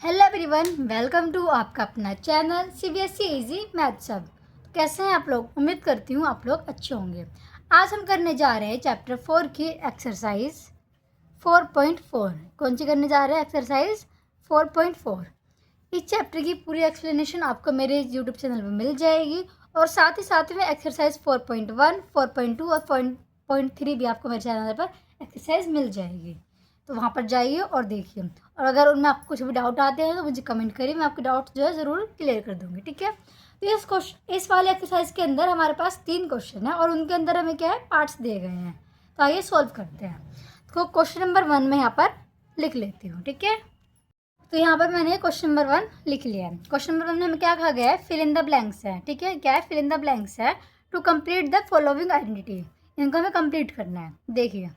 Hello everyone, welcome to आपका अपना channel CBSE easy math सब। कैसे हैं आप लोग? उम्मीद करती हूँ आप लोग अच्छे होंगे। आज हम करने जा रहे हैं चैप्टर 4 की एक्सरसाइज 4.4। कौन सी करने जा रहे हैं? एक्सरसाइज 4.4। इस चैप्टर की पूरी एक्सप्लेनेशन आपको मेरे यूट्यूब चैनल पर मिल जाएगी और साथ में एक्सरसाइज 4.1, 4.2 और 4.3 भी आपको मेरे चैनल पर एक्सरसाइज मिल जाएगी। तो वहाँ पर जाइए और देखिए, और अगर उनमें आपको कुछ भी डाउट आते हैं तो मुझे कमेंट करिए, मैं आपके डाउट जो है ज़रूर क्लियर कर दूँगी। ठीक है, तो इस वाले एक्सरसाइज के अंदर हमारे पास 3 क्वेश्चन है और उनके अंदर हमें क्या है, पार्ट्स दिए गए हैं। तो आइए सॉल्व करते हैं। तो क्वेश्चन नंबर 1 में यहाँ पर लिख लेती हूँ। ठीक है, तो यहाँ पर मैंने क्वेश्चन नंबर 1 लिख लिया है। क्वेश्चन नंबर 1 में हमें क्या कहा गया है? फिल इन द ब्लैंक्स है। ठीक है, क्या है? फिल इन द ब्लैंक्स है to complete the following identity. इनको हमें कंप्लीट करना है। देखिए,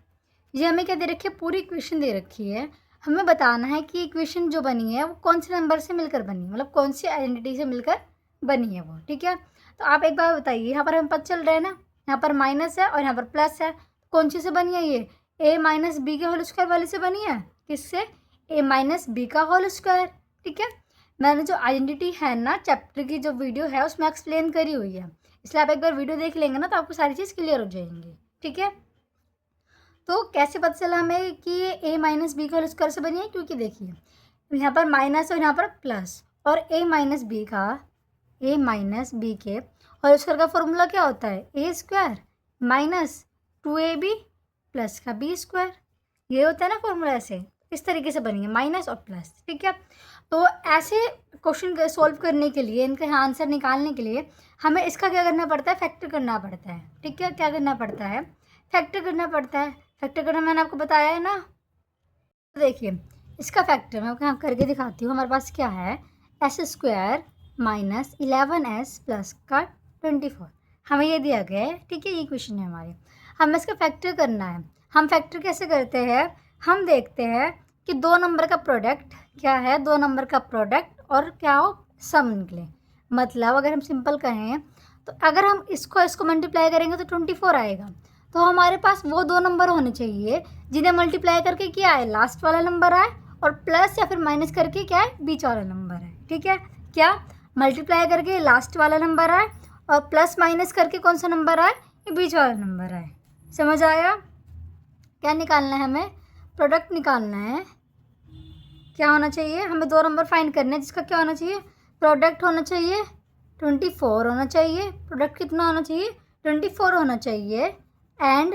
ये हमें क्या दे रखी है? पूरी इक्वेशन दे रखी है। हमें बताना है कि इक्वेशन जो बनी है वो कौन से नंबर से मिलकर बनी है, मतलब कौन सी आइडेंटिटी से मिलकर बनी है वो। ठीक है, तो आप एक बार बताइए, यहाँ पर हमें पता चल रहा है ना, यहाँ पर माइनस है और यहाँ पर प्लस है। कौन सी से बनी है? ये a माइनस बी के होल स्क्वायर वाले से बनी है। किससे? a माइनस बी का होल स्क्वायर। ठीक है, मैंने जो आइडेंटिटी है ना, चैप्टर की जो वीडियो है उसमें एक्सप्लेन करी हुई है, इसलिए आप एक बार वीडियो देख लेंगे ना तो आपको सारी चीज़ क्लियर हो जाएंगी। ठीक है, तो कैसे पता चला हमें कि ये a माइनस बी का होल स्क्वायर से बनी है? क्योंकि देखिए, यहाँ पर माइनस और यहाँ पर प्लस, और a माइनस बी के होल स्क्वायर का फॉर्मूला क्या होता है? A square minus 2ab plus का बी स्क्वायर। ये होता है ना फॉर्मूला। ऐसे इस तरीके से बनी है, माइनस और प्लस। ठीक है, तो ऐसे क्वेश्चन सॉल्व करने के लिए, इनका आंसर निकालने के लिए हमें इसका क्या करना पड़ता है? फैक्टर करना पड़ता है। ठीक है, क्या करना पड़ता है? फैक्टर करना पड़ता है। फैक्टर करना मैंने आपको बताया है ना। तो देखिए, इसका फैक्टर मैं यहाँ करके दिखाती हूँ। हमारे पास क्या है? S square minus 11s plus का 24 हमें ये दिया गया है। ठीक है, ये क्वेश्चन है हमारे। हमें इसका फैक्टर करना है। हम फैक्टर कैसे करते हैं? हम देखते हैं कि दो नंबर का प्रोडक्ट क्या है, दो नंबर का प्रोडक्ट और क्या हो, सम निकले। मतलब अगर हम सिंपल कहें तो अगर हम इसको मल्टीप्लाई करेंगे तो 24 आएगा। तो हमारे पास वो दो नंबर होने चाहिए जिन्हें मल्टीप्लाई करके क्या है, लास्ट वाला नंबर आए, और प्लस या फिर माइनस करके क्या है, बीच वाला नंबर है। ठीक है, क्या मल्टीप्लाई करके लास्ट वाला नंबर आए और प्लस माइनस करके कौन सा नंबर आए, ये बीच वाला नंबर आए। समझ आया? क्या निकालना है हमें? प्रोडक्ट निकालना है। क्या होना चाहिए? हमें दो नंबर फाइंड करने हैं जिसका क्या होना चाहिए, प्रोडक्ट होना चाहिए 24 होना चाहिए। प्रोडक्ट कितना होना चाहिए? 24 होना चाहिए। एंड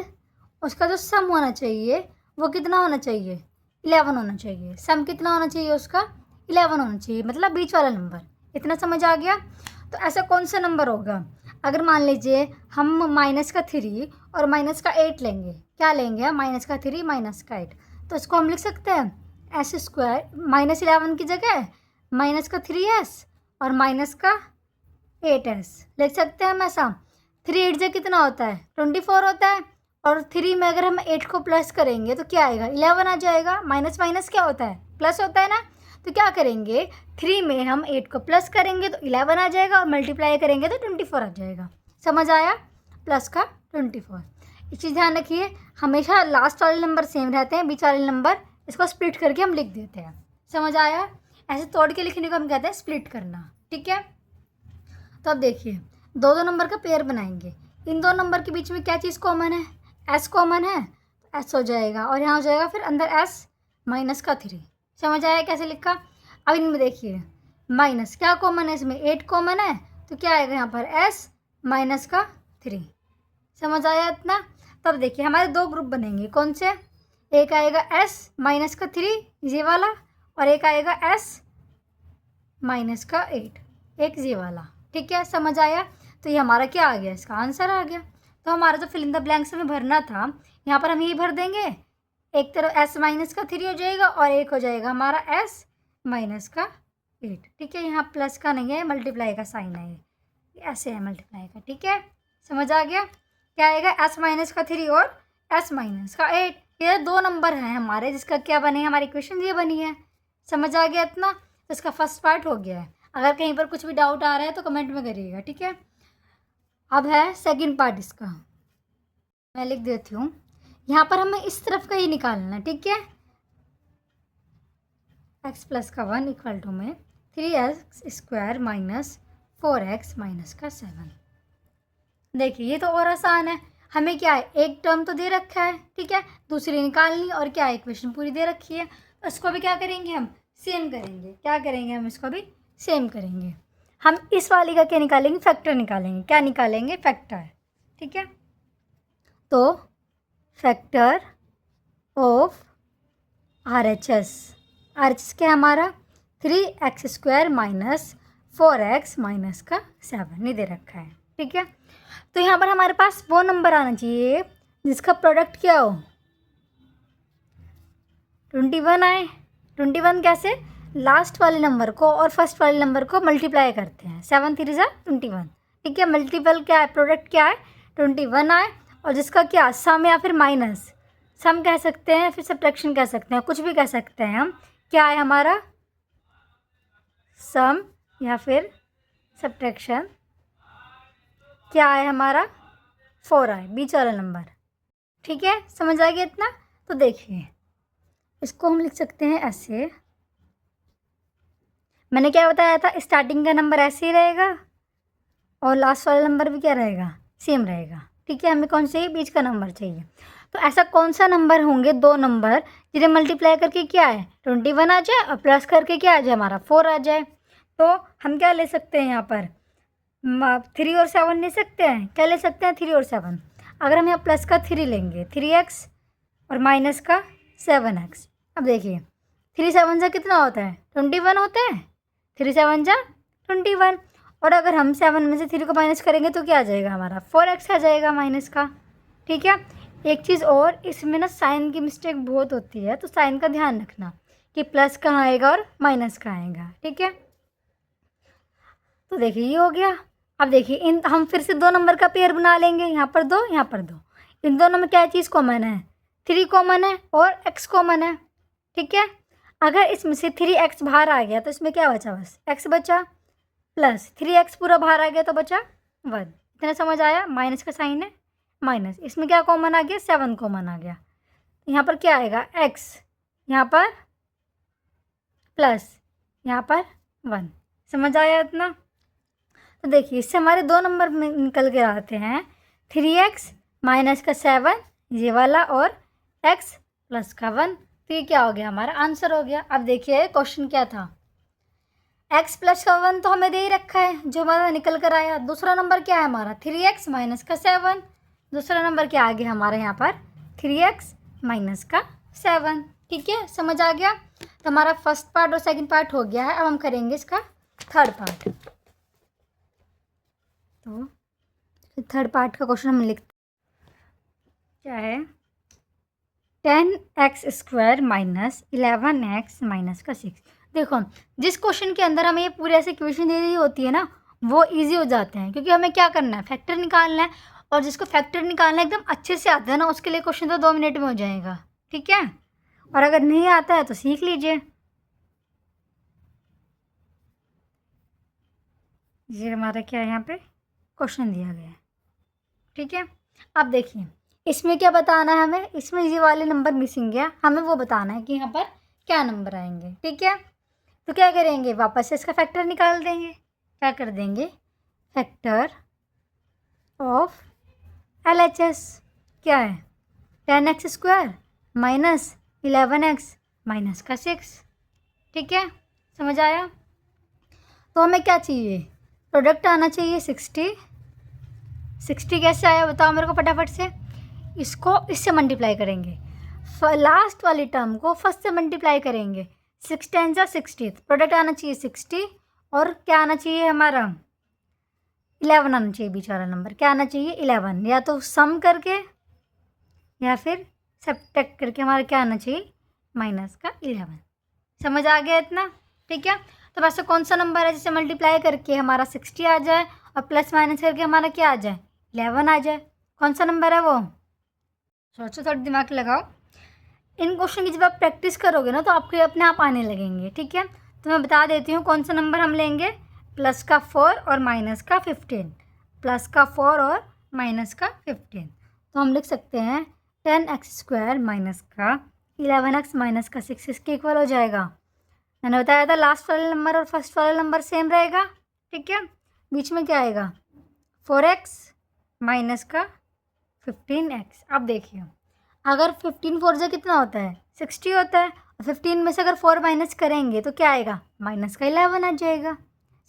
उसका जो सम होना चाहिए वो कितना होना चाहिए? 11 होना चाहिए। सम कितना होना चाहिए उसका? 11 होना चाहिए, मतलब बीच वाला नंबर। इतना समझ आ गया? तो ऐसा कौन सा नंबर होगा? अगर मान लीजिए हम माइनस का 3 और माइनस का 8 लेंगे। क्या लेंगे? माइनस का 3 माइनस का 8। तो इसको हम लिख सकते हैं एस स्क्वायर माइनस 11 की जगह माइनस का 3s और माइनस का 8s लिख सकते हैं हम ऐसा। 3 8 से कितना होता है? 24 होता है। और 3 में अगर हम 8 को प्लस करेंगे तो क्या आएगा? 11 आ जाएगा। माइनस माइनस क्या होता है? प्लस होता है ना। तो क्या करेंगे? 3 में हम 8 को प्लस करेंगे तो 11 आ जाएगा, और मल्टीप्लाई करेंगे तो 24 आ जाएगा। समझ आया? प्लस का 24। एक चीज़ ध्यान रखिए, हमेशा लास्ट वाले नंबर सेम रहते हैं, बीच वाले नंबर इसको स्प्लिट करके हम लिख देते हैं। समझ आया? ऐसे तोड़ के लिखने को हम कहते हैं स्प्लिट करना। ठीक है, तो अब देखिए, दो दो नंबर का पेयर बनाएंगे। इन दो नंबर के बीच में क्या चीज़ कॉमन है? एस कॉमन है, तो एस हो जाएगा, और यहाँ हो जाएगा फिर अंदर एस माइनस का 3। समझ आया कैसे लिखा? अब इनमें देखिए, माइनस क्या कॉमन है? इसमें 8 कॉमन है, तो क्या आएगा यहाँ पर? एस माइनस का 3। समझ आया इतना? तब देखिए, हमारे दो ग्रुप बनेंगे। कौन से? एक आएगा एस माइनस का 3 ये वाला, और एक आएगा एस माइनस का 8 एक ये वाला। ठीक है, समझ आया? तो ये हमारा क्या आ गया? इसका आंसर आ गया। तो हमारा जो फिल इन द ब्लैंक्स हमें भरना था, यहाँ पर हम यही भर देंगे। एक तरफ एस माइनस का 3 हो जाएगा और एक हो जाएगा हमारा एस माइनस का 8। ठीक है, यहाँ प्लस का नहीं है, मल्टीप्लाई का साइन है, ये ऐसे है मल्टीप्लाई का। ठीक है, समझ आ गया? क्या आएगा? एस माइनस का 3 और एस माइनस का 8। ये दो नंबर हैं हमारे जिसका क्या बने, हमारी इक्वेशन ये बनी है। समझ आ गया इतना? तो इसका फर्स्ट पार्ट हो गया है। अगर कहीं पर कुछ भी डाउट आ रहा है तो कमेंट में करिएगा। ठीक है, अब है सेकंड पार्ट इसका। मैं लिख देती हूँ। यहाँ पर हमें इस तरफ का ही निकालना है। ठीक है, एक्स प्लस का 1 इक्वल टू में 3x² माइनस 4x माइनस का 7। देखिए ये तो और आसान है, हमें क्या है, एक टर्म तो दे रखा है, ठीक है, दूसरी निकालनी और क्या है, इक्वेशन पूरी दे रखी है, तो इसको भी क्या करेंगे हम, सेम करेंगे। क्या करेंगे हम, इसको भी सेम करेंगे। हम इस वाली का क्या निकालेंगे, फैक्टर निकालेंगे। क्या निकालेंगे, फैक्टर, ठीक है। तो फैक्टर ऑफ RHS, RHS क्या है हमारा, 3x² माइनस 4x माइनस का 7 ये दे रखा है, ठीक है। तो यहाँ पर हमारे पास वो नंबर आना चाहिए जिसका प्रोडक्ट क्या हो, 21 आए। 21 कैसे, लास्ट वाले नंबर को और फर्स्ट वाले नंबर को मल्टीप्लाई करते हैं, 7 3 जा 21, ठीक है। मल्टीपल क्या है, प्रोडक्ट क्या है, 21 आए, और जिसका क्या सम या फिर माइनस, सम कह सकते हैं, फिर सब्ट्रैक्शन कह सकते हैं, कुछ भी कह सकते हैं हम। क्या है हमारा, सम या फिर सब्ट्रैक्शन, क्या है हमारा, 4 आए, बीच वाला नंबर, ठीक है। समझ आ गया इतना। तो देखिए इसको हम लिख सकते हैं ऐसे, मैंने क्या बताया था, स्टार्टिंग का नंबर ऐसे ही रहेगा और लास्ट वाला नंबर भी क्या रहेगा, सेम रहेगा, ठीक है। हमें कौन चाहिए, बीच का नंबर चाहिए। तो ऐसा कौन सा नंबर होंगे, दो नंबर जिन्हें मल्टीप्लाई करके क्या है 21 आ जाए और प्लस करके क्या आ जाए हमारा 4 आ जाए। तो हम क्या ले सकते हैं यहाँ पर, 3 और 7 ले सकते हैं। क्या ले सकते हैं, 3 और 7। अगर हम यहाँ प्लस का 3 लेंगे, 3x और माइनस का 7x। अब देखिए 3 7 जा कितना होता है, 21 होता है, 3 7 जा 21। और अगर हम 7 में से 3 को माइनस करेंगे तो क्या आ जाएगा हमारा, 4x आ जाएगा माइनस का, ठीक है। एक चीज़ और, इसमें ना साइन की मिस्टेक बहुत होती है, तो साइन का ध्यान रखना कि प्लस कहाँ आएगा और माइनस कहाँ आएगा, ठीक है। तो देखिए ये हो गया। अब देखिए इन हम फिर से दो नंबर का पेयर बना लेंगे, यहाँ पर 2 यहाँ पर 2। इन दोनों में क्या चीज़ कॉमन है, 3 कॉमन है और x कॉमन है, ठीक है। अगर इसमें से 3x बाहर आ गया तो इसमें क्या बचा, बस x बचा, प्लस 3x पूरा बाहर आ गया तो बचा 1। इतना समझ आया, माइनस का साइन है, माइनस, इसमें क्या कॉमन आ गया, 7 कॉमन आ गया। यहाँ पर क्या आएगा, x, यहाँ पर प्लस, यहाँ पर 1। समझ आया इतना। तो देखिए इससे हमारे दो नंबर निकल के आते हैं, 3x माइनस का 7 ये वाला और x प्लस का 1। तो ये क्या हो गया, हमारा आंसर हो गया। अब देखिए क्वेश्चन क्या था, x प्लस का 1 तो हमें दे ही रखा है जो हमारा निकल कर आया। दूसरा नंबर क्या है हमारा, 3x माइनस का 7। दूसरा नंबर क्या आ गया हमारे यहाँ पर, 3x माइनस का 7, ठीक है। समझ आ गया। तो हमारा फर्स्ट पार्ट और सेकंड पार्ट हो गया है। अब हम करेंगे इसका थर्ड पार्ट। तो थर्ड पार्ट का क्वेश्चन हम लिखते क्या है, 10x² माइनस 11x माइनस का 6। देखो जिस क्वेश्चन के अंदर हमें ये पूरी ऐसी इक्वेशन दे दी होती है ना, वो इजी हो जाते हैं, क्योंकि हमें क्या करना है, फैक्टर निकालना है। और जिसको फैक्टर निकालना एकदम अच्छे से आता है ना, उसके लिए क्वेश्चन तो 2 मिनट में हो जाएगा, ठीक है। और अगर नहीं आता है तो सीख लीजिए। ये हमारा क्या है, यहाँ पे क्वेश्चन दिया गया है, ठीक है। अब देखिए इसमें क्या बताना है हमें, इसमें ये वाले नंबर मिसिंग गया, हमें वो बताना है कि यहाँ पर क्या नंबर आएंगे, ठीक है। तो क्या करेंगे, वापस से इसका फैक्टर निकाल देंगे। क्या कर देंगे, फैक्टर ऑफ LHS क्या है, 10x² माइनस 11x माइनस का 6, ठीक है। समझ आया। तो हमें क्या चाहिए, प्रोडक्ट आना चाहिए 60। 60 कैसे आया बताओ मेरे को फटाफट से। इसको इससे मल्टीप्लाई करेंगे, लास्ट वाली टर्म को फर्स्ट से मल्टीप्लाई करेंगे, 6 10 जा 60। प्रोडक्ट आना चाहिए 60 और क्या आना चाहिए हमारा, 11 आना चाहिए, बीच वाला नंबर क्या आना चाहिए, 11। या तो सम करके या फिर सब्ट्रैक्ट करके हमारा क्या आना चाहिए, माइनस का 11। समझ आ गया इतना, ठीक है। तो वैसे कौन सा नंबर है जिसे मल्टीप्लाई करके हमारा 60 आ जाए और प्लस माइनस करके हमारा क्या आ जाए, 11 आ जाए। कौन सा नंबर है वो, सोचो, थोड़ा दिमाग लगाओ। इन क्वेश्चन की जब आप प्रैक्टिस करोगे ना तो आपको अपने आप आने लगेंगे, ठीक है। तो मैं बता देती हूँ कौन सा नंबर हम लेंगे, प्लस का 4 और माइनस का 15। प्लस का 4 और माइनस का 15। तो हम लिख सकते हैं 10x² माइनस का 11x माइनस का 6 इसके इक्वल हो जाएगा मैंने बताया था लास्ट वाला नंबर और फर्स्ट वाला नंबर सेम रहेगा, ठीक है। बीच में क्या आएगा 4x माइनस का 15x। अब देखिए अगर 15 4 से कितना होता है 60 होता है, और 15 में से अगर 4 माइनस करेंगे तो क्या आएगा माइनस का 11 आ जाएगा।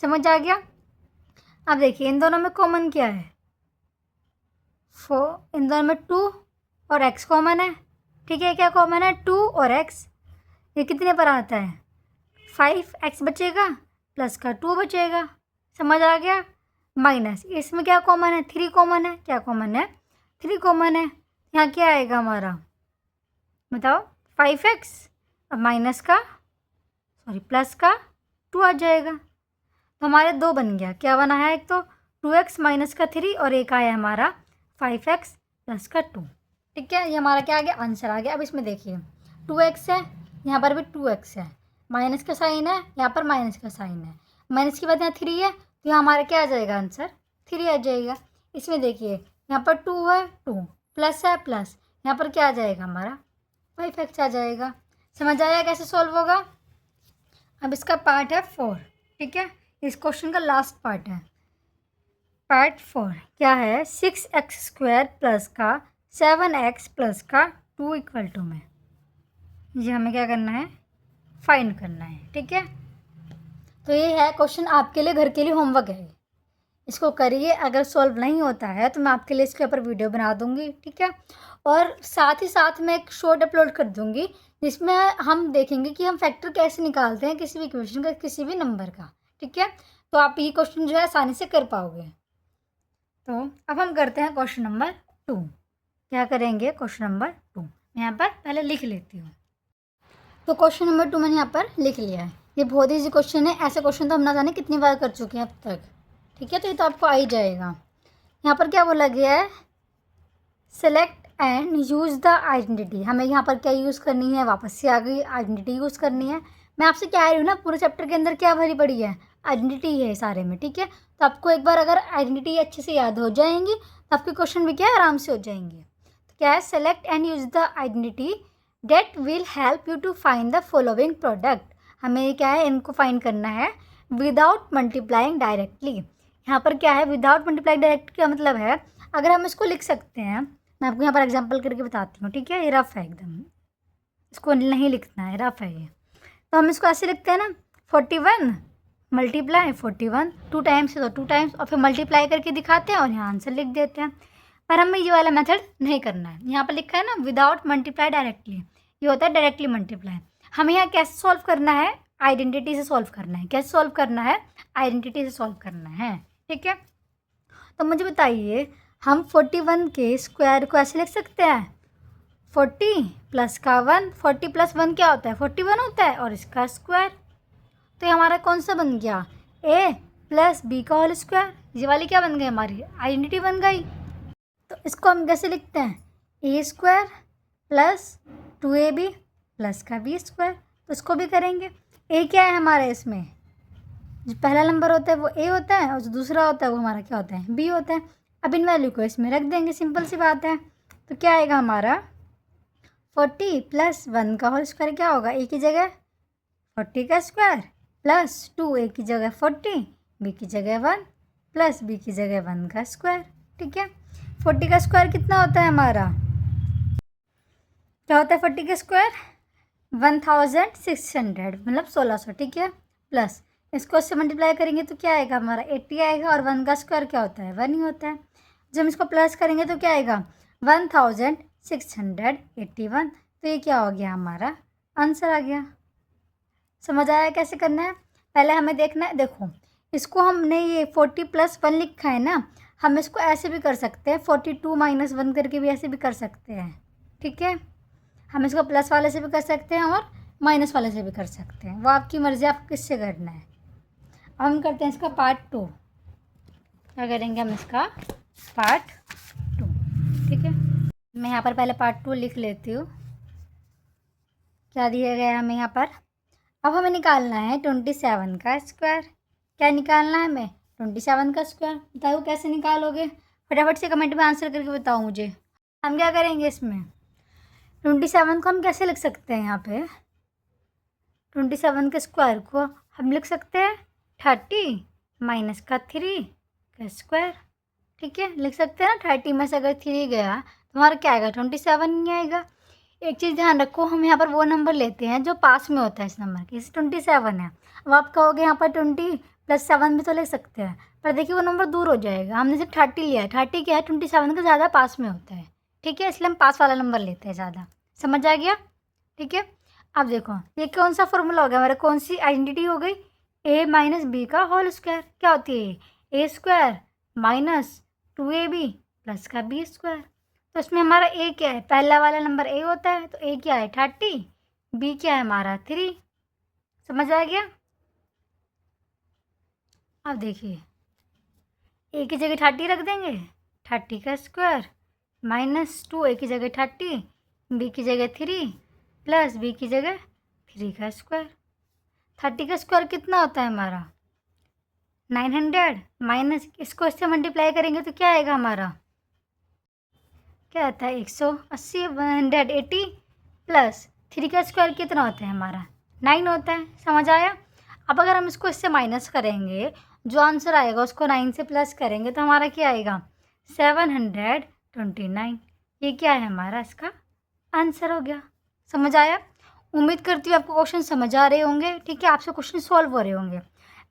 समझ आ गया। अब देखिए इन दोनों में कॉमन क्या है, इन दोनों में 2 और x कॉमन है, ठीक है। क्या कॉमन है 2 और x। ये कितने पर आता है 5x बचेगा प्लस का 2 बचेगा। समझ आ गया। माइनस इसमें क्या कॉमन है 3 कॉमन है। क्या कॉमन है 3 कॉमन है। यहाँ क्या आएगा हमारा बताओ 5x और माइनस का प्लस का 2 आ जाएगा। तो हमारे 2 बन गया। क्या बना है एक तो 2x माइनस का 3 और एक आया हमारा 5x प्लस का 2, ठीक है। ये हमारा क्या आ गया आंसर आ गया। अब इसमें देखिए 2x है, यहाँ पर भी 2x है, माइनस का साइन है, यहाँ पर माइनस का साइन है, माइनस के बाद यहाँ 3 है, तो यहाँ हमारा क्या आ जाएगा आंसर 3 आ जाएगा। इसमें देखिए यहाँ पर 2 है 2 प्लस है प्लस, यहाँ पर क्या आ जाएगा हमारा 5x आ जाएगा। समझ आया कैसे सॉल्व होगा। अब इसका पार्ट है 4, ठीक है। इस क्वेश्चन का लास्ट पार्ट है पार्ट 4। क्या है 6x² प्लस का 7x प्लस का 2 इक्वल टू में, ये हमें क्या करना है फाइंड करना है, ठीक है। तो ये है क्वेश्चन आपके लिए घर के लिए होमवर्क है, इसको करिए। अगर सॉल्व नहीं होता है तो मैं आपके लिए इसके ऊपर वीडियो बना दूंगी, ठीक है। और साथ ही साथ मैं एक शॉर्ट अपलोड कर दूंगी जिसमें हम देखेंगे कि हम फैक्टर कैसे निकालते हैं किसी भी इक्वेशन का किसी भी नंबर का, ठीक है। तो आप ये क्वेश्चन जो है आसानी से कर पाओगे। तो अब हम करते हैं क्वेश्चन नंबर 2। क्या करेंगे क्वेश्चन नंबर 2 मैं यहाँ पर पहले लिख लेती हूँ। तो क्वेश्चन नंबर 2 मैंने यहाँ पर लिख लिया है। ये बहुत ईजी क्वेश्चन है, ऐसे क्वेश्चन तो हम ना जाने कितनी बार कर चुके हैं अब तक, ठीक है। तो ये तो आपको आ ही जाएगा। यहाँ पर क्या बोला गया है select and use the identity. हमें यहाँ पर क्या यूज़ करनी है, वापस से आ गई आइडेंटिटी यूज़ करनी है। मैं आपसे कह रही हूँ ना पूरे चैप्टर के अंदर क्या भरी पड़ी है आइडेंटिटी है सारे में, ठीक है। तो आपको एक बार अगर आइडेंटिटी अच्छे से याद हो जाएंगी तो आपके क्वेश्चन भी क्या है आराम से हो जाएंगे। तो क्या है select and use the identity that will help you to find the following product. हमें क्या है इनको फाइंड करना है विदाउट मल्टीप्लाइंग डायरेक्टली। यहाँ पर क्या है विदाउट मल्टीप्लाइंग डायरेक्ट का मतलब है अगर हम इसको लिख सकते हैं, मैं आपको यहाँ पर एग्जांपल करके बताती हूँ, ठीक है। ये रफ है एकदम, इसको नहीं लिखना है, रफ है ये। तो हम इसको ऐसे लिखते हैं ना 41 मल्टीप्लाई 41 2 टाइम्स तो 2 टाइम्स और फिर मल्टीप्लाई करके दिखाते हैं और यहाँ आंसर लिख देते हैं। पर हमें ये वाला मेथड नहीं करना है। यहाँ पर लिखा है ना विदाउट मल्टीप्लाई डायरेक्टली, ये होता है डायरेक्टली मल्टीप्लाई। हमें यहाँ कैसे सॉल्व करना है आइडेंटिटी से सॉल्व करना है। कैसे सॉल्व करना है आइडेंटिटी से सॉल्व करना है, ठीक है। तो मुझे बताइए हम 41 के स्क्वायर को ऐसे लिख सकते हैं 40 प्लस का 1, 40 प्लस 1 क्या होता है 41 होता है और इसका स्क्वायर। तो ये हमारा कौन सा बन गया a प्लस बी का होल स्क्वायर। ये वाली क्या बन गई हमारी आइडेंटिटी बन गई। तो इसको हम कैसे लिखते हैं a square plus 2ab plus का b स्क्वायर। तो इसको भी करेंगे। a क्या है हमारा इसमें जो पहला नंबर होता है वो a होता है और जो दूसरा होता है वो हमारा क्या होता है b होता है। अब इन वैल्यू को इसमें रख देंगे, सिंपल सी बात है। तो क्या आएगा हमारा 40 प्लस 1 का होल स्क्वायर क्या होगा a की जगह 40 का स्क्वायर प्लस 2 a की जगह 40 b की जगह 1 प्लस b की जगह 1 का स्क्वायर, ठीक है। 40 का स्क्वायर कितना होता है हमारा क्या होता है 40 का स्क्वायर 1600 मतलब 1600, ठीक है। प्लस इसको इससे मल्टीप्लाई करेंगे तो क्या आएगा हमारा 80 आएगा और 1 का स्क्वायर क्या होता है 1 ही होता है। जब हम इसको प्लस करेंगे तो क्या आएगा 1681। तो ये क्या हो गया हमारा आंसर आ गया। समझ आया कैसे करना है। पहले हमें देखना है, देखो इसको हमने ये 40 प्लस 1 लिखा है ना, हम इसको ऐसे भी कर सकते हैं 42 माइनस 1 करके भी ऐसे भी कर सकते हैं, ठीक है। हम इसको प्लस वाले से भी कर सकते हैं और माइनस वाले से भी कर सकते हैं, वो आपकी मर्ज़ी आपको किससे करना है। अब हम करते हैं इसका पार्ट 2। क्या करेंगे हम इसका पार्ट 2, ठीक है। मैं यहाँ पर पहले पार्ट 2 लिख लेती हूँ। क्या दिया गया है हमें यहाँ पर। अब हमें निकालना है 27 का स्क्वायर। क्या निकालना है हमें 27 का स्क्वायर। बताओ कैसे निकालोगे, फटाफट से कमेंट में आंसर करके बताओ मुझे। हम क्या करेंगे इसमें 27 को हम कैसे लिख सकते हैं यहाँ पे 27 के स्क्वायर को हम लिख सकते हैं 30 माइनस का 3 का स्क्वायर। ठीक है, लिख सकते हैं ना। 30 में से अगर 3 गया तो हमारा क्या आएगा, 27 ही आएगा। एक चीज़ ध्यान रखो, हम यहाँ पर वो नंबर लेते हैं जो पास में होता है इस नंबर के। जैसे 27 है, अब आप कहोगे यहाँ पर 20 + 7 भी तो ले सकते हैं, पर देखिए वो नंबर दूर हो जाएगा। हमने सिर्फ 30 लिया है। 30 क्या है, 27 का ज़्यादा पास में होता है। ठीक है, इसलिए हम पास वाला नंबर लेते हैं ज़्यादा। समझ आ गया? ठीक है, अब देखो ये कौन सा फॉर्मूला हो गया हमारा, कौन सी आइडेंटिटी हो गई, a माइनस बी का होल स्क्वायर। क्या होती है, a² माइनस 2ab प्लस का b²। तो इसमें हमारा a क्या है, पहला वाला नंबर a होता है, तो a क्या है 30, b क्या है हमारा 3। समझ आ गया? अब देखिए a की जगह 30 रख देंगे, 30 का स्क्वायर माइनस 2, a की जगह 30, b की जगह 3 प्लस b की जगह 3 का स्क्वायर। 30 का स्क्वायर कितना होता है हमारा 900, माइनस इसको इससे मल्टीप्लाई करेंगे तो क्या आएगा हमारा, क्या आता है 180, 180 प्लस 3 का स्क्वायर कितना होता है हमारा 9 होता है। समझ आया? अब अगर हम इसको इससे माइनस करेंगे, जो आंसर आएगा उसको 9 से प्लस करेंगे तो हमारा क्या आएगा 729। ये क्या है हमारा इसका आंसर हो गया। समझ आया? उम्मीद करती हूँ आपको क्वेश्चन समझ आ रहे होंगे। ठीक है, आपसे क्वेश्चन सॉल्व हो रहे होंगे।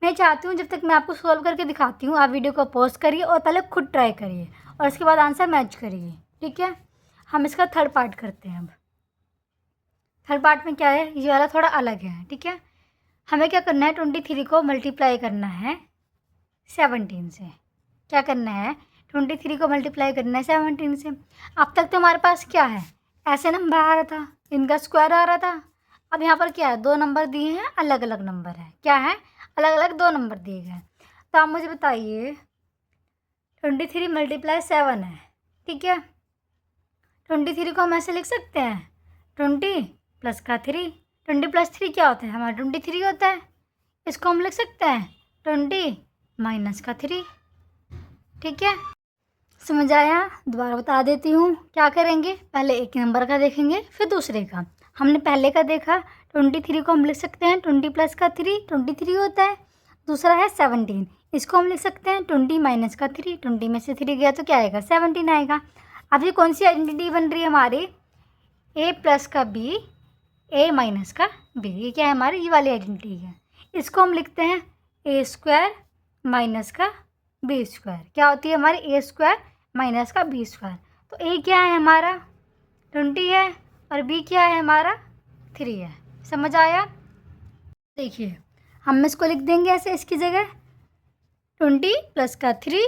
मैं चाहती हूँ जब तक मैं आपको सॉल्व करके दिखाती हूँ, आप वीडियो को पॉज करिए और पहले खुद ट्राई करिए और उसके बाद आंसर मैच करिए। ठीक है, हम इसका थर्ड पार्ट करते हैं। अब थर्ड पार्ट में क्या है, ये वाला थोड़ा अलग है। ठीक है, हमें क्या करना है, 23 को मल्टीप्लाई करना है 17 से। क्या करना है, 23 को मल्टीप्लाई करना है 17 से। अब तक तो हमारे पास क्या है, ऐसे नंबर आ रहा था, इनका स्क्वायर आ रहा था। अब यहाँ पर क्या है, दो नंबर दिए हैं, अलग अलग नंबर है। क्या है, अलग अलग दो नंबर दिए गए हैं। तो आप मुझे बताइए 23 × 7 है। ठीक है, 23 को हम ऐसे लिख सकते हैं 20 प्लस का 3। 20 + 3 क्या होता है हमारा 23 होता है। इसको हम लिख सकते हैं 20 माइनस का 3। ठीक है, समझ आया? दोबारा बता देती हूँ क्या करेंगे। पहले एक नंबर का देखेंगे, फिर दूसरे का। हमने पहले का देखा 23 को हम लिख सकते हैं 20 प्लस का 3, 23 होता है। दूसरा है 17, इसको हम लिख सकते हैं 20 माइनस का 3। 20 में से 3 गया तो क्या आएगा 17 आएगा। अब ये कौन सी आइडेंटिटी बन रही है हमारी, a प्लस का b, a माइनस का b। ये क्या है हमारी, ये वाली आइडेंटिटी है। इसको हम लिखते हैं a² माइनस का b²। क्या होती है हमारी a² माइनस का b²। तो a क्या है हमारा 20 है और b क्या है हमारा 3 है। समझ आया? देखिए हम इसको लिख देंगे ऐसे, इसकी जगह 20 प्लस का 3,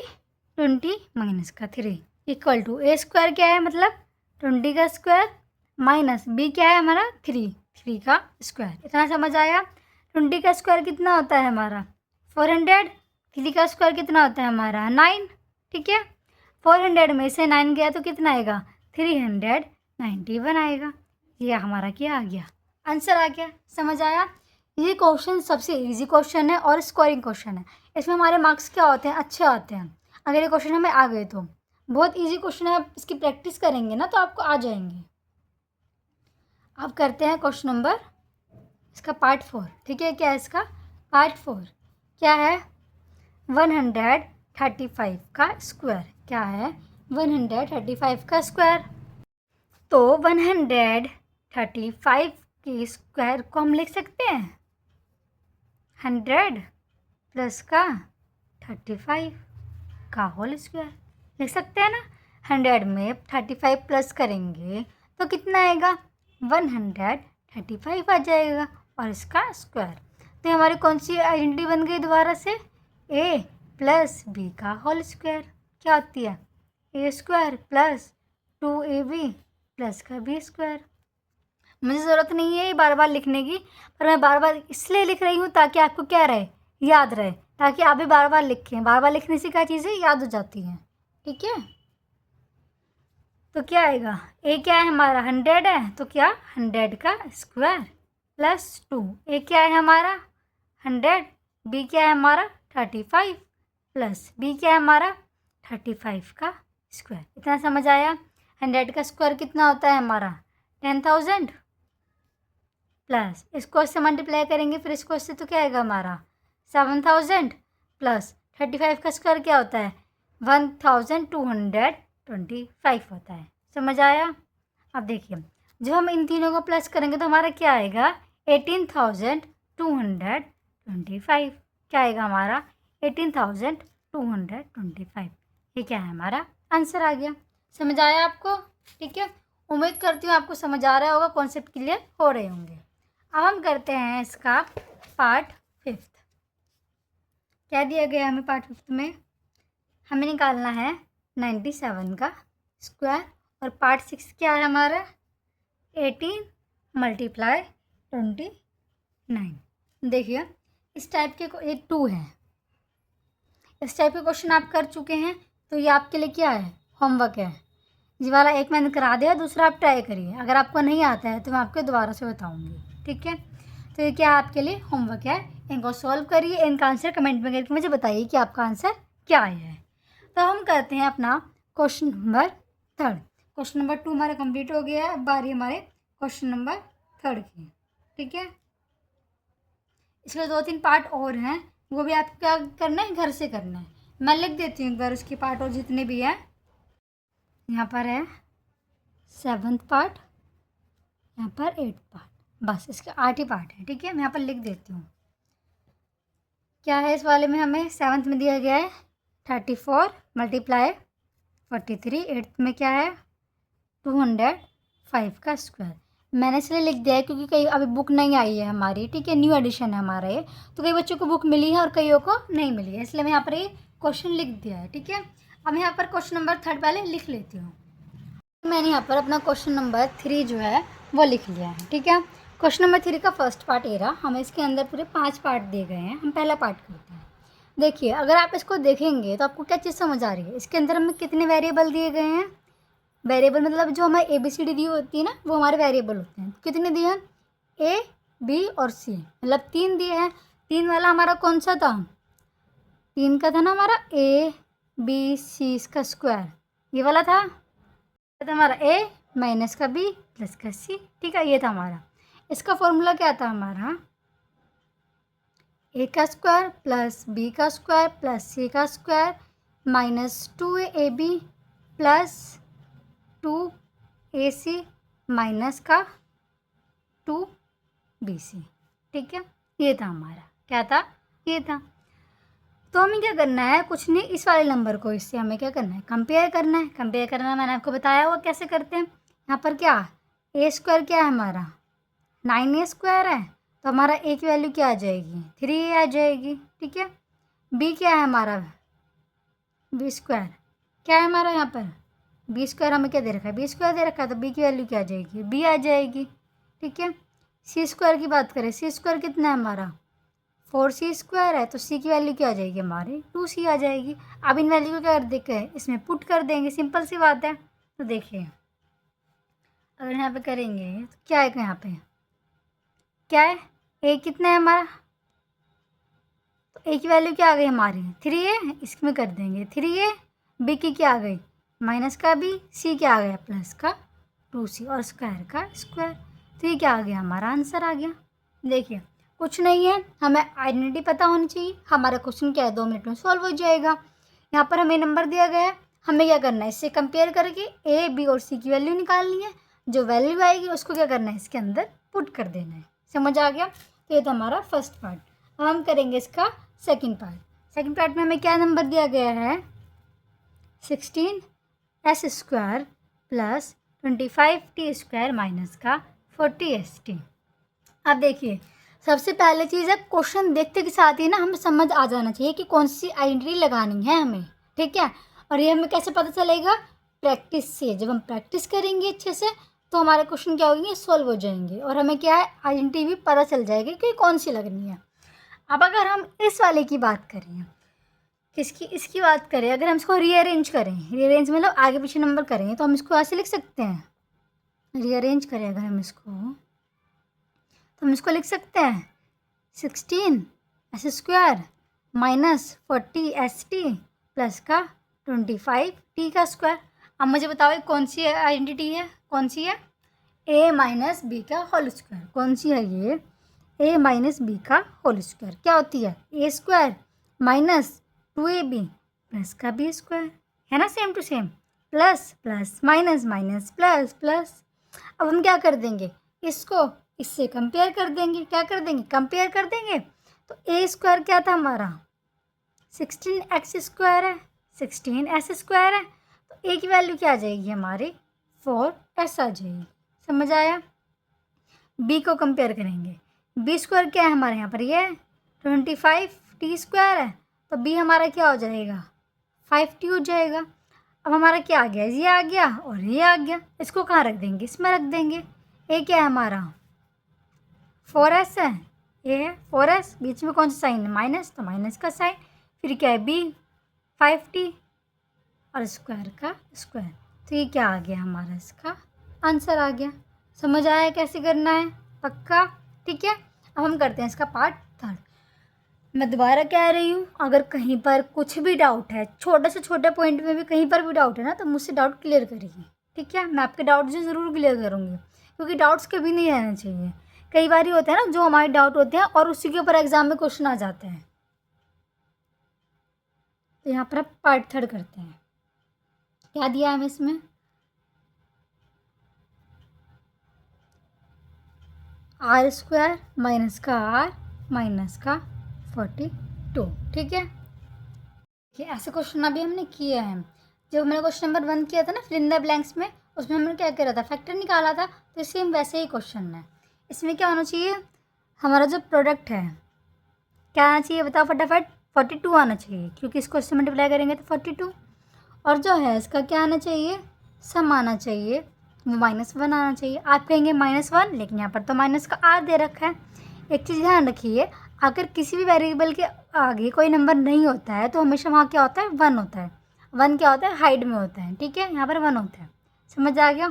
20 माइनस का 3 इक्वल टू a² क्या है, मतलब 20 का स्क्वायर माइनस b क्या है हमारा 3, 3 का स्क्वायर। इतना समझ आया? 20 का स्क्वायर कितना होता है हमारा 400, 3 का स्क्वायर कितना होता है हमारा 9। ठीक है, 400 में से 9 गया तो कितना आएगा 391 आएगा। ये हमारा क्या आ गया, आंसर आ गया। समझ आया? ये क्वेश्चन सबसे इजी क्वेश्चन है और स्कोरिंग क्वेश्चन है। इसमें हमारे मार्क्स क्या होते हैं, अच्छे आते हैं अगर ये क्वेश्चन हमें आ गए तो। बहुत इजी क्वेश्चन है, आप इसकी प्रैक्टिस करेंगे ना तो आपको आ जाएंगे। अब करते हैं क्वेश्चन नंबर इसका पार्ट 4। ठीक है, क्या है इसका पार्ट 4, क्या है 135 का स्क्वायर। क्या है 135 का स्क्वायर। तो 135 के स्क्वायर को हम लिख सकते हैं 100 प्लस का 35 का होल स्क्वायर। लिख सकते हैं ना, 100 में 35 प्लस करेंगे तो कितना आएगा 135 आ जाएगा और इसका स्क्वायर। तो हमारी कौन सी आइडेंटिटी बन गई दोबारा से, a प्लस b का होल स्क्वायर। क्या होती है a² प्लस 2ab प्लस का b²। मुझे ज़रूरत नहीं है बार बार लिखने की, पर मैं बार बार इसलिए लिख रही हूँ ताकि आपको क्या रहे, याद रहे, ताकि आप भी बार बार लिखें। बार बार लिखने से क्या चीज़ें याद हो जाती हैं। ठीक है, तो क्या आएगा, a क्या है हमारा 100 है, तो क्या 100 का स्क्वायर प्लस 2। a क्या है हमारा 100, b क्या है हमारा 35 प्लस b क्या है हमारा 35 का स्क्वायर। इतना समझ आया? 100 का स्क्वायर कितना होता है हमारा 10,000 प्लस इसको इससे मल्टीप्लाई करेंगे, फिर इसको इससे, तो क्या आएगा हमारा 7000 प्लस 35 का स्क्वायर क्या होता है 1225 होता है। समझ आया? अब देखिए जब हम इन तीनों को प्लस करेंगे तो हमारा क्या आएगा 18,225। क्या आएगा हमारा 18,225। ये क्या है हमारा आंसर आ गया। समझ आया आपको? ठीक है, उम्मीद करती हूँ आपको समझ आ रहा होगा, कॉन्सेप्ट क्लियर हो रहे होंगे। अब हम करते हैं इसका पार्ट 5। क्या दिया गया हमें पार्ट 5 में? हमें निकालना है 97 का स्क्वायर, और पार्ट 6 क्या है हमारा 18 मल्टीप्लाई 29। देखिए इस टाइप के ये 2 है, इस टाइप के क्वेश्चन आप कर चुके हैं, तो ये आपके लिए क्या है होमवर्क है। ये वाला एक मैंने करा दिया, दूसरा आप ट्राई करिए। अगर आपको नहीं आता है तो मैं आपको दोबारा से बताऊंगी। ठीक है, तो ये क्या आपके लिए होमवर्क है, इनको सॉल्व करिए, इनका आंसर कमेंट में करके मुझे बताइए कि आपका आंसर क्या आया है। तो हम करते हैं अपना क्वेश्चन नंबर 3। क्वेश्चन नंबर 2 हमारा कंप्लीट हो गया है, अब बारी हमारे क्वेश्चन नंबर 3 की। ठीक है, इसके 2-3 पार्ट और हैं, वो भी आपको क्या करना है घर से करना है। मैं लिख देती हूँ एक बार उसके पार्ट और जितने भी हैं। यहाँ पर है 7th पार्ट, यहाँ पर 8th पार्ट, बस इसके 8 ही पार्ट है। ठीक है, मैं यहाँ पर लिख देती हूँ। क्या है इस वाले में, हमें 7th में दिया गया है 34 मल्टीप्लाई 43। 8th में क्या है 205 का स्क्वायर। मैंने इसलिए लिख दिया है क्योंकि कई अभी बुक नहीं आई है हमारी। ठीक है, न्यू एडिशन है हमारा ये, तो कई बच्चों को बुक मिली है और कईयों को नहीं मिली है, इसलिए मैं यहाँ पर ये क्वेश्चन लिख दिया है। ठीक है, अब यहाँ पर क्वेश्चन नंबर 3 पहले लिख लेती हूँ। मैंने यहाँ पर अपना क्वेश्चन नंबर 3 जो है वो लिख लिया है। ठीक है, क्वेश्चन नंबर 3 का फर्स्ट पार्ट ये रहा। हमें इसके अंदर पूरे 5 पार्ट दिए गए हैं, हम पहला पार्ट करते हैं। देखिए अगर आप इसको देखेंगे तो आपको क्या चीज़ समझ आ रही है, इसके अंदर हमें कितने वेरिएबल दिए गए हैं। वेरिएबल मतलब जो हमें ABCD दी होती है ना, वो हमारे वेरिएबल होते हैं। कितने दिए हैं A, B और C, मतलब 3 दिए हैं। 3 वाला हमारा कौन सा था, 3 का था ना हमारा A B C इसका स्क्वायर, ये वाला था हमारा A माइनस का B प्लस का C। ठीक है, ये था हमारा। इसका फॉर्मूला क्या था हमारा A का स्क्वायर प्लस B का स्क्वायर प्लस C का square minus 2AB plus 2AC minus का 2BC। ठीक है, ये था हमारा, क्या था, ये था। तो हमें क्या करना है, कुछ नहीं, इस वाले नंबर को इससे हमें क्या करना है कंपेयर करना है। कंपेयर करना मैंने आपको बताया हुआ कैसे करते हैं। यहाँ पर क्या A स्क्वायर क्या है हमारा 9A स्क्वायर है, तो हमारा A की वैल्यू क्या आ जाएगी 3A आ जाएगी। ठीक है, B क्या है हमारा B स्क्वायर, क्या है हमारा यहाँ पर B स्क्वायर हमें क्या दे रखा है B स्क्वायर दे रखा है, तो B की वैल्यू क्या आ जाएगी B आ जाएगी। ठीक है, C स्क्वायर की बात करें, C स्क्वायर कितना है हमारा 4C स्क्वायर है, तो C की वैल्यू क्या आ जाएगी हमारी 2C आ जाएगी। अब इन वैल्यू को क्या कर देंगे, इसमें पुट कर देंगे, सिंपल सी बात है। तो देखिए अगर यहाँ पे करेंगे तो क्या है, यहाँ पे क्या है A कितना है हमारा, तो A की वैल्यू क्या आ गई हमारी 3A, इसमें कर देंगे 3A। B की क्या आ गई माइनस का B, C क्या आ गया प्लस का 2C और स्क्वायर का स्क्वायर। तो ये क्या आ गया हमारा आंसर आ गया। देखिए कुछ नहीं है, हमें आइडेंटिटी पता होनी चाहिए। हमारा क्वेश्चन क्या है 2 मिनट में सॉल्व हो जाएगा। यहाँ पर हमें नंबर दिया गया है, हमें क्या करना है इससे कंपेयर करके A B और C की वैल्यू निकालनी है। जो वैल्यू आएगी उसको क्या करना है इसके अंदर पुट कर देना है। समझ आ गया? तो ये था हमारा फर्स्ट पार्ट। अब हम करेंगे इसका सेकेंड पार्ट। सेकेंड पार्ट में हमें क्या नंबर दिया गया है 16S square plus 25T square minus का 40ST। अब देखिए सबसे पहले चीज़ है क्वेश्चन देखते के साथ ही ना हमें समझ आ जाना चाहिए कि कौन सी आइडेंटिटी लगानी है हमें। ठीक है, और ये हमें कैसे पता चलेगा प्रैक्टिस से। जब हम प्रैक्टिस करेंगे अच्छे से तो हमारे क्वेश्चन क्या होंगे सॉल्व हो जाएंगे, और हमें क्या है आइडेंटिटी भी पता चल जाएगी कि कौन सी लगनी है। अब अगर हम इस वाले की बात करें, किसकी, इसकी बात करें, अगर हम इसको रीअरेंज करें, रीअरेंज मतलब आगे पीछे नंबर करेंगे, तो हम इसको ऐसे लिख सकते हैं। रीअरेंज करें अगर हम इसको, तो हम इसको लिख सकते हैं 16S square minus 40ST plus का 25T का स्क्वायर। अब मुझे बताओ ये कौन सी आइडेंटिटी है, कौन सी है ए माइनस बी का होल स्क्वायर। कौन सी है ये? ए माइनस बी का होल स्क्वायर क्या होती है? A square minus 2ab plus का बी स्क्वायर, है ना, same to same. Plus plus minus minus plus plus. अब हम क्या कर देंगे, इसको इससे कंपेयर कर देंगे। क्या कर देंगे? कंपेयर कर देंगे। तो ए स्क्वायर क्या था हमारा? 16x स्क्वायर है, 16s स्क्वायर है। तो ए की वैल्यू क्या आ जाएगी हमारी? 4s आ जाएगी। समझ आया? बी को कंपेयर करेंगे। बी स्क्वायर क्या है हमारे यहाँ पर? ये 25t स्क्वायर है। तो बी हमारा क्या हो जाएगा? 5t हो जाएगा। अब हमारा क्या आ गया? ये आ गया और ये आ गया। इसको कहाँ रख देंगे? इसमें रख देंगे। ए क्या है हमारा? 4s है। ए है 4s, बीच में कौन सा साइन है? माइनस, तो माइनस का साइन। फिर क्या है? बी 5t और स्क्वायर का स्क्वायर। तो ये क्या आ गया हमारा? इसका आंसर आ गया। समझ आया कैसे करना है? पक्का? ठीक है। अब हम करते हैं इसका पार्ट थर्ड। मैं दोबारा कह रही हूँ, अगर कहीं पर कुछ भी डाउट है, छोटे से छोटे पॉइंट में भी कहीं पर भी डाउट है ना, तो मुझसे डाउट क्लियर करिए। ठीक है, मैं आपके डाउट से ज़रूर क्लियर करूँगी, क्योंकि डाउट्स कभी नहीं रहने चाहिए। कई बार होता है ना, जो हमारे डाउट होते हैं और उसी के ऊपर एग्जाम में क्वेश्चन आ जाते हैं। तो यहाँ पर आप पार्ट थर्ड करते हैं। क्या दिया है हमें इसमें? आर स्क्वायर माइनस का आर माइनस का 42। ठीक है, ये ऐसे क्वेश्चन अभी हमने किए हैं। जब मैंने क्वेश्चन नंबर 1 किया था ना, फिल इन द ब्लैंक्स में, उसमें हमने क्या करा था? फैक्टर निकाला था। तो सेम वैसे ही क्वेश्चन है। इसमें क्या होना चाहिए? हमारा जो प्रोडक्ट है क्या आना चाहिए? बताओ फटाफट। 42 आना चाहिए, क्योंकि इसको इससे मल्टीप्लाई करेंगे तो 42। और जो है इसका क्या आना चाहिए? सम आना चाहिए, वो -1 आना चाहिए। आप कहेंगे -1, लेकिन यहाँ पर तो माइनस का आर दे रखा है। एक चीज़ ध्यान रखिए, अगर किसी भी वेरिएबल के आगे कोई नंबर नहीं होता है तो हमेशा वहाँ क्या होता है? 1 होता है। 1 क्या होता है? हाइड में होता है। ठीक है, यहाँ पर 1 होता है। समझ आ गया?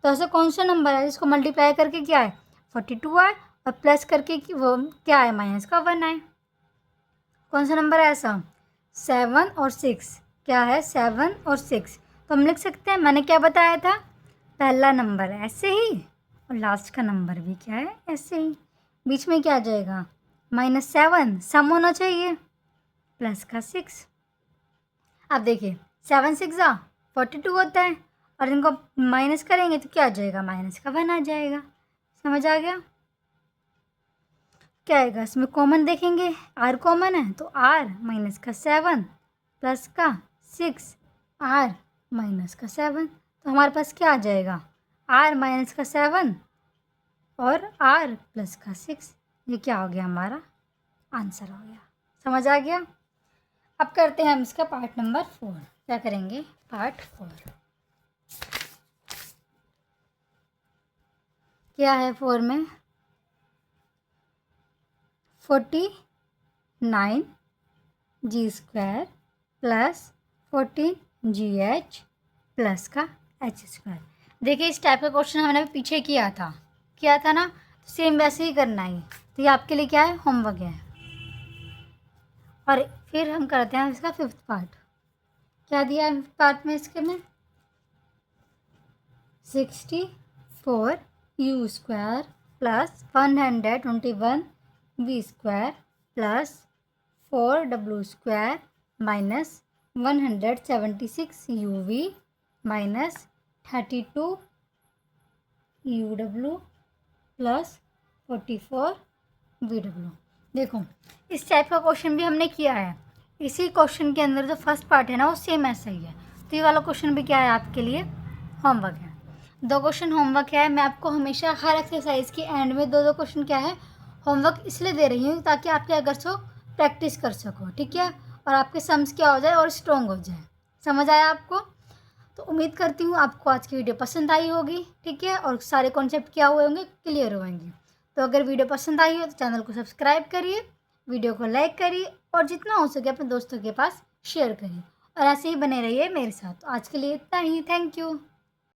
तो ऐसा कौन सा नंबर है जिसको मल्टीप्लाई करके क्या है? 42 आए, और प्लस करके वो क्या है? माइनस का 1 आए। कौन सा नंबर है ऐसा? 7 और 6। क्या है? 7 और 6। तो हम लिख सकते हैं, मैंने क्या बताया था? पहला नंबर ऐसे ही और लास्ट का नंबर भी क्या है? ऐसे ही। बीच में क्या आ जाएगा? -7 सम होना चाहिए, प्लस का 6। अब देखिए 7 6 42 होता है, और इनको माइनस करेंगे तो क्या आ जाएगा? माइनस का 1 आ जाएगा। समझ आ गया? क्या आएगा इसमें? कॉमन देखेंगे, आर कॉमन है, तो आर माइनस का 7 प्लस का 6, आर माइनस का 7। तो हमारे पास क्या आ जाएगा? आर माइनस का 7 और आर प्लस का 6। ये क्या हो गया? हमारा आंसर हो गया। समझ आ गया? अब करते हैं हम इसका पार्ट नंबर 4। क्या करेंगे? पार्ट 4 क्या है? 4 में 49 G square plus 14 G H plus का एच स्क्वायर। देखिए इस टाइप का क्वेश्चन हमने अभी पीछे किया था ना, तो सेम वैसे ही करना है। तो ये आपके लिए क्या है? होमवर्क है। और फिर हम करते हैं इसका 5th पार्ट। क्या दिया है 5th पार्ट में? इसके में 64 U square plus 121 V square plus 4w square minus 176 U V minus 32 U W plus 44 V W. देखो इस टाइप का क्वेश्चन भी हमने किया है। इसी क्वेश्चन के अंदर जो फर्स्ट पार्ट है ना, वो सेम ऐसा ही है। तो ये वाला क्वेश्चन भी क्या है? आपके लिए होमवर्क है। 2 क्वेश्चन होमवर्क है। मैं आपको हमेशा हर एक्सरसाइज के एंड में 2 क्वेश्चन क्या है? होमवर्क इसलिए दे रही हूँ ताकि आप क्या कर सको? प्रैक्टिस कर सको। ठीक है, और आपके सम्स क्या हो जाए? और स्ट्रॉन्ग हो जाए। समझ आया आपको? तो उम्मीद करती हूँ आपको आज की वीडियो पसंद आई होगी। ठीक है, और सारे कॉन्सेप्ट क्या हुए होंगे? क्लियर होंगे। तो अगर वीडियो पसंद आई हो तो चैनल को सब्सक्राइब करिए, वीडियो को लाइक करिए, और जितना हो सके अपने दोस्तों के पास शेयर करिए, और ऐसे ही बने रहिए मेरे साथ। तो आज के लिए इतना ही। Thank you.